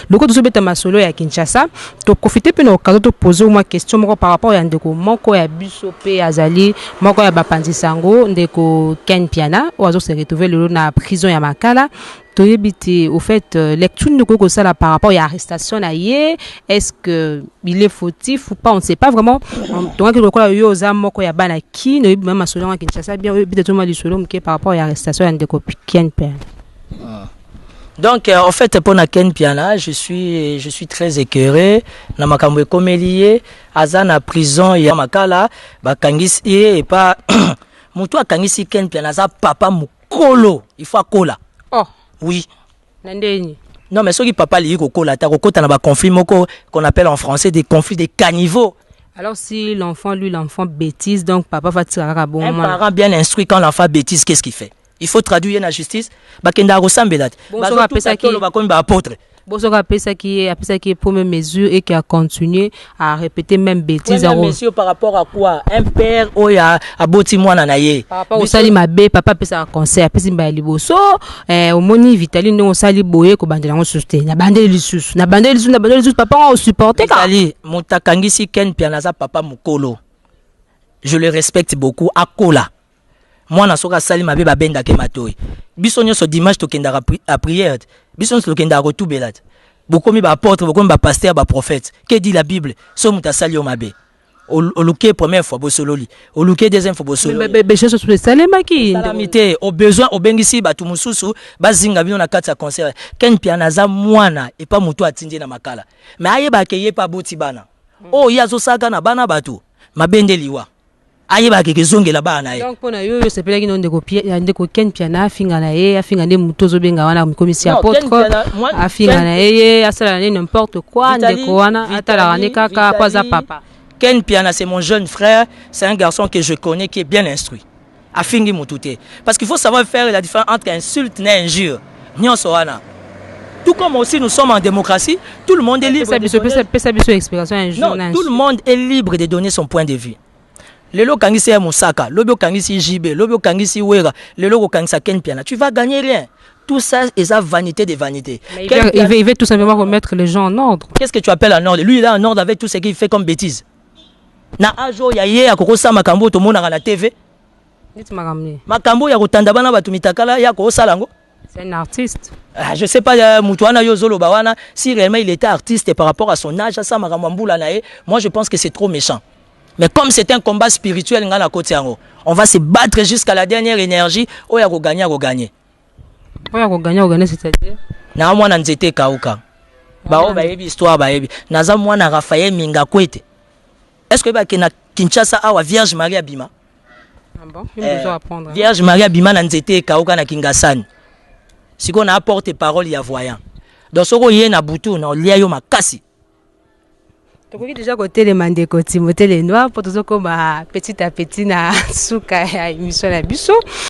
Le coup de ce masolo à Kinshasa, tu profiter pour nous de poser une question par rapport à ndeko moko ya biso pe azali moko ya bapandi sango ndeko Ken Piana oazo se retrouver le na prison ya Makala. Tu habité au fait lecture de ça par rapport à l'arrestation naie, est-ce que il est fautif ou pas, on ne sait pas vraiment. Donc que quoi yo za moko ya bana ki no même masolo à Kinshasa bien peut-être moi lisolo mke par rapport à l'arrestation ndeko Ken Piana. Donc en fait pour na Ken Piana, je suis très écœuré na makambo ekomelié azana prison ya Makala bakangisi et pas mutu akangisi Ken Piana za papa mukolo, il faut akola. Oh oui. Nandeni. Non mais ceux qui papa li kokola ta kokota na ba conflit moko qu'on appelle en français des conflits de caniveaux. Alors si l'enfant bêtise donc papa va tirer à bon moment. Un parent bien instruit quand l'enfant bêtise, qu'est-ce qu'il fait? Il faut traduire la justice. Bakenda ressemble. Bonsoir à ça qui apôtre. Bonsoir à ça qui est première mesure et qui a continué à répéter même bêtises. Première mesure par rapport à quoi? Un père oya aboti mwana na ye. Par rapport au sali mabe papa pesa un conseil apesi mba liboso au moni vitali no sali boye ko bandela ngo susté. Na bandeli lisusu papa on supporter ka. Sali mutakangisi Ken Piana za papa mukolo. Je le respecte beaucoup akola. Moi na soka sali mabe ba benda ke matoyi biso nyonso dimanche to kenda à prière biso nyonso to kenda retubelat bokomi ba apôtre bokomi ba pasteur ba prophète que dit la Bible so muta sali o mabe oluke première fois bosololi oluke deuxième fois bosololi be chose sur salema ki salamité au besoin obengisi batu mususu bazinga bino na kati ya concert Ken Piana za mwana et pas mutu atindi na Makala mais ayeba ke ye pa boti bana oh yazo saka na bana batu mabende liwa ayeba ke kezongela bana ye donc pona yo se pela kino ndeko Ken Piana finga na ye afinga ne mutozo benga wana commissaire apôtre afinga na ye asala ne n'importe quoi ndeko wana atala ane kaka kwaza papa. Ken Piana c'est mon jeune frère, c'est un garçon que je connais qui est bien instruit afingi mutute parce qu'il faut savoir faire la différence entre insulte et injure nyonso wana. Tout comme aussi nous sommes en démocratie, tout le monde est libre tout le monde est libre de donner son point de vue. Lelo kangisi ya Moussaka, lobio kangisi JB, lobio kangisi Wera, lelo kangisa Ken Piana, tu vas gagner rien. Tout ça est sa vanité des vanités. Il veut tout simplement remettre les gens en ordre. Qu'est-ce que tu appelles en ordre? Lui il est en ordre avec tout ce qu'il fait comme bêtises. Na ajo ya ye akoko sa makambo to mona la TV. Makambo ya kotanda bana batu mitakala ya ko salango. C'est un artiste. Je sais pas Mutuana Yozolo Bawana si réellement il était artiste et par rapport à son âge ça makamambula nae, moi je pense que c'est trop méchant. Mais comme c'est un combat spirituel, on va se battre jusqu'à la dernière énergie. On va gagner, gagner. C'est-à-dire na moi na nzete kauka. Ba o ba yebi histoire ba yebi. Naza moi na Raphaël Minga Kwete. Est-ce que ba na Kinshasa awa Vierge Maria Bima? Ah bon, il faut apprendre. Vierge Maria Bima na nzete kauka na Kingasani. Siko na apporte parole ya voyant. Donc soko ye na butu na lia yo makasi. Tu as déjà côté les mandeko Timothée les noirs pour tout ça comme petit à petit na souka ya émission la biso.